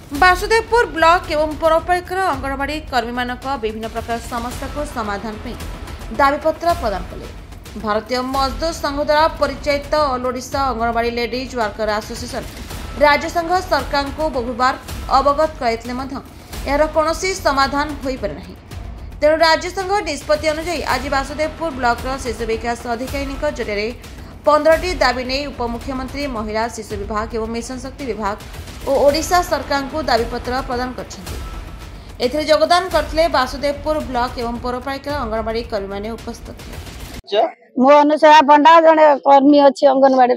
Basudevpur block एवं पौरपालिकार अंगनवाड़ी कर्मी मानक विभिन्न प्रकार समस्या को समाधान दाबीपत्र प्रदान कले। भारतीय मजदूर संघ द्वारा परिचालित all Odisha anganwadi ladies worker association राज्य संघ सरकार को बहुबार अवगत करार कौन समाधान हो पारे। तेणु राज्य संघ निष्पत्ति अनुसार आज बासुदेवपुर ब्लॉक शिशु विकास अधिकारी जरिए 15टी दाबी नहीं उपमुख्यमंत्री महिला शिशु विभाग एवं मिशन शक्ति विभाग और ओडिशा सरकार को दाबीपत्र प्रदान कर योगदान करते बासुदेवपुर ब्लॉक एवं पौरपालिकार अंगनवाड़ी कर्मी मैंने उपस्थित थे। मो अनुसया पंडा जने कर्मी अच्छी अंगनवाड़ी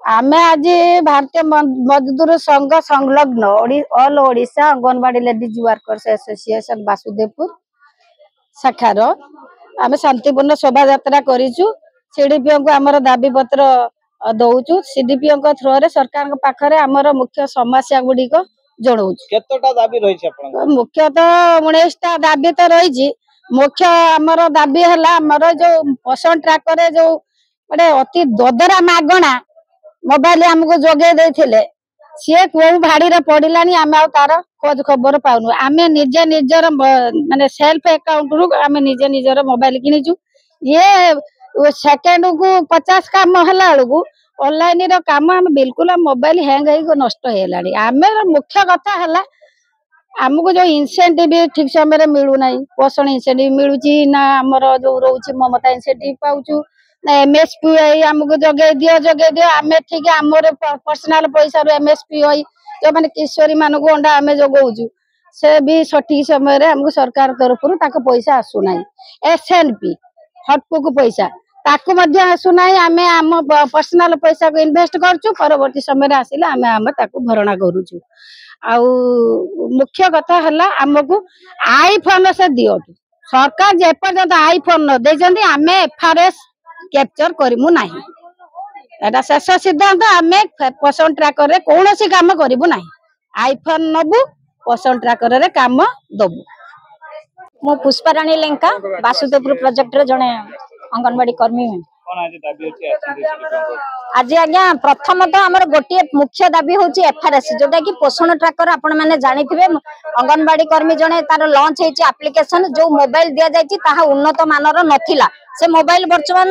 आम आज भारतीय मजदूर संघ संलग्न all Odisha anganwadi ladies workers association Basudevpur शाखार आम शांतिपूर्ण शोभा यात्रा करिछु। सीडीपीओ को आमर दाबी पत्र दउछु। सीडीपीओ थ्रो रे सरकार पाखरे आमर मुख्य समस्या गुडी को जणाउछु। केतोटा दाबी रहिछ आपन? मुख्यतः 19टा दाबी तो रहिछि। मुख्य आमर दाबी हला आमर जो पोषण ट्रैकर जो बड़े अति ददरा मागणा मोबाइल हमको जोगे देथिले सी को भाड़ी रे पड़िलानी आम तार खोज खबर पाउनु। आमे निजे निजर माने सेल्फ अकाउंट रु आमे निजे निजर मोबाइल किनिचु। ये सेकेंड को 50 काम हला बेलू ऑनलाइन रो काम आम बिल्कुल मोबाइल हैंग हो नष्ट हेलानी। आमे मुख्य कथा हला आमको जो इनसेंटिव ठीक समय मिलू ना पोषण इनसेंटिव मिलूची ना आमर जो रोचे ममता इनसेंटिव पाउचु ना एमएसपी आमको जगे दियो आम ठीक आमर पर्सनाल पैसा एमएसपी जो मैंने किशोरी मान को अंडा आम जगौचु से भी सठिक समय आमको सरकार तरफ पैसा आसुना। एसएनपी हटपुक पैसा ताकू आसुना। आम आम पर्सनाल पैसा को इन्वेस्ट करचु परवर्ती समय आसिले आम आम ताकू भरणा करूचु। आउ मुख्य कथा हला आमको आईफोन से दियो सरकार जेपर्यंत आईफोन न देजंदी आमे एफआरएस कैप्चर करिमु नाही। एटा शेष सिद्धांत आमे पोषण ट्रैकर रे कोनोसी काम करिमु नाही। आईफोन नबु पोषण ट्रैकर रे काम दबु। मो पुष्पाराणी लेंका बासुदेवपुर प्रोजेक्ट रे जने अंगनवाड़ी कर्मी में आज आज्ञा प्रथम तो आमर गोटे मुख्य दाबी होची एफआरएस जोटा कि पोषण ट्रैकर आपण माने जानिथिबे अंगनवाड़ी कर्मी जने तार लॉन्च हेची एप्लीकेशन जो मोबाइल दिया जायची ताहा उन्नत मानर नथिला। से मोबाइल वर्तमान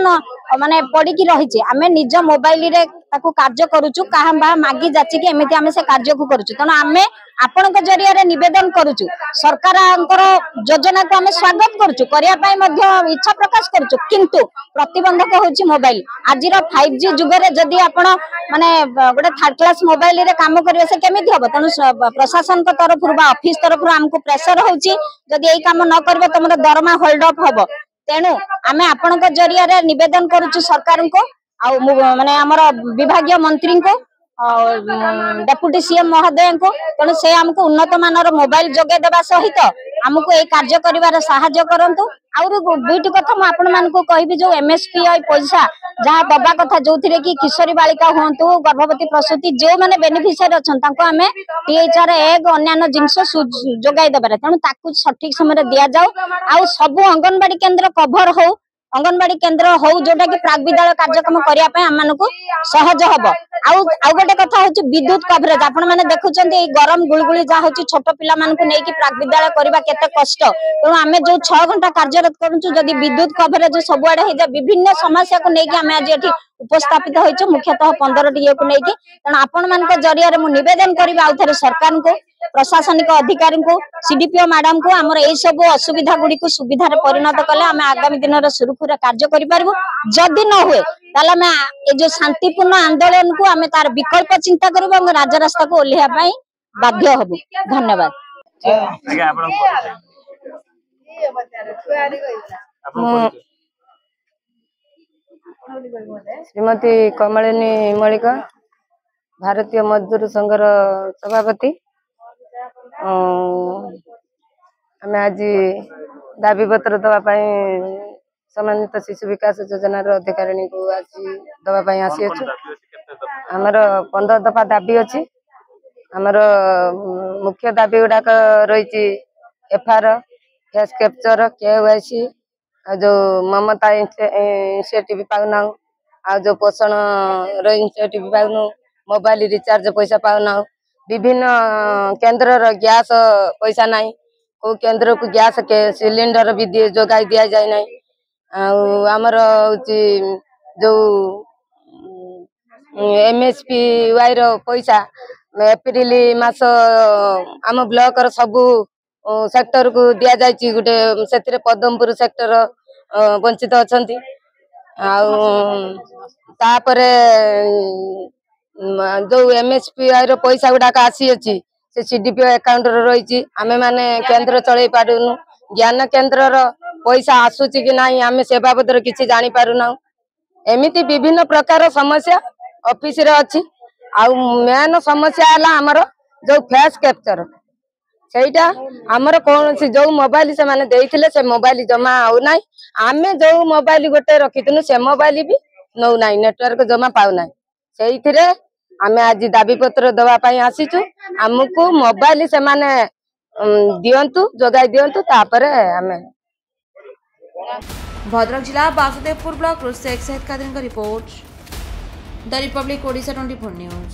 माने पड़ी की रहिचे आमे निज मोबाइल रे ताकू कार्य करूचु काहा बा मागी जाची कि एमिति आमे से कार्य को करूचु। तनो आमे आपण के जरिया रे निवेदन करूचु सरकारंकर योजना को आमे स्वागत करूचु करिया पय मध्य इच्छा प्रकाश करूचु किंतु प्रतिबंधक होची मोबाइल। आज 5G जुग रे जदी आपण माने गोटे थर्ड क्लास मोबाइल रे काम करिवे से केमिति हबो। तनो प्रशासन को तरफ बा ऑफिस तरफ हमको प्रेशर होची जदी एई काम न करबे तमरो दरमा होल्ड अप हबो। तेणु आमे आपण के जरिया रे निवेदन करूचु सरकार को माने हमर विभागीय मंत्री को डेप्यूटी सीएम महोदय को। तेणु से हमको उन्नत मानर मोबाइल जोगे देबा सहित हमको ए कार्य करिवार सहायता करंतु। और दुईटी कथा मु आपण मान को कहबी जो एमएसपी पैसा जहाँ दबा कथा जो थिरे कि किशोरी बालिका होंतु गर्भवती प्रसूति जो माने बेनिफिशियरी अछन तांको आमे टीएचआर एग अन्य जिंस जोगाई देबारे। तेणु ताकू सठिक समय दिया जाऊ। आ सब अंगनवाड़ी केंद्र कभर हो अंगनवाड़ी केंद्र हो जोटा कि प्राक विद्यालय कार्यक्रम करिया पय हम मानको सहज हबो। आउ गोटे कथा होची विद्युत कवरेज आपण माने देखुचंती गरम गुलगुली जा होची छोट पिला मानको नै कि प्राक विद्यालय करबा केते कष्ट। तेणु आमे जो 6 घंटा कार्यरत करूछु जदी विद्युत कवरेज सबुआडे हे जा विभिन्न समस्या को नै कि आमे आज एठी उपस्थापित होइछु मुख्यतः 15टी को नै कि। तेणु आपण मानको जरिया रे मु निवेदन करबा आउथरे सरकार को प्रशासनिक अधिकारी को सीडीपीओ मैडम को आमर ए सब असुविधा गुडी को सुविधा रे परिणत कले आमे आगामी दिन रे सुरखुरे कार्य करि परबो। जदी न होए ताला में ए जो शांतिपूर्ण आंदोलन को आमे तार विकल्प चिंता करबो और राज रास्ता को ओल्हेया पई बाध्य हबो। धन्यवाद। श्रीमती कमलिनी मलिक भारतीय मजदूर संघर सभापति। आम आज दाबी पत्र दवापाई सम्मानित शिशु विकास योजना अधिकारी को आज दवापाई आसी आमर 15 दफा दाबी अच्छी। आमर मुख्य दाबी गुड़ाक रही एफआर फेस कैप्चर केवाईसी जो ममता इनिशिएटिव पाउना आ जो पोषण इनिशिएटिव पाउनु मोबाइल रिचार्ज पैसा पाउना विभिन्न केन्द्र गैस पैसा नहीं को केन्द्र को गैस के सिलिंडर भी जोगाई दिया जाए नहीं आमर जो MSPY रो पैसा एप्रिल मास आम ब्लॉक रो सबू सेक्टर को दिया जायछि गुटे सेतिरे पदमपुर सेक्टर वंचित अछंती तापरे जो MSPY रो पैसा गुडाक आसी अछि से CDPO अकाउंट रो रहिछि आमे माने केंद्र चलै पारुनु ज्ञान केंद्र रो पैसा आसुछि कि नाही आमे से बाबद रो किछि जानि पारुना एमिति विभिन्न प्रकार समस्या ऑफिस रे अछि आ मेन समस्या हला हमर जो फेस कैप्चर सेटा हमर कोन से जो मोबाइल से माने देइथिले से मोबाइल जमा हो नाही आमे जो मोबाइल गोटे रखितनु से मोबाइल भी नौ नाही नेटवर्क जमा पाउ नाही सेइथिरे आमे आज दाबी पत्र दवा पई आसीचु हमकु मोबाइल से माने दियंतु जोगाई दियंतु तापरे आमे भद्रक जिला Basudevpur block Sheikh Syed Kadir report the Republic Odisha 24 news.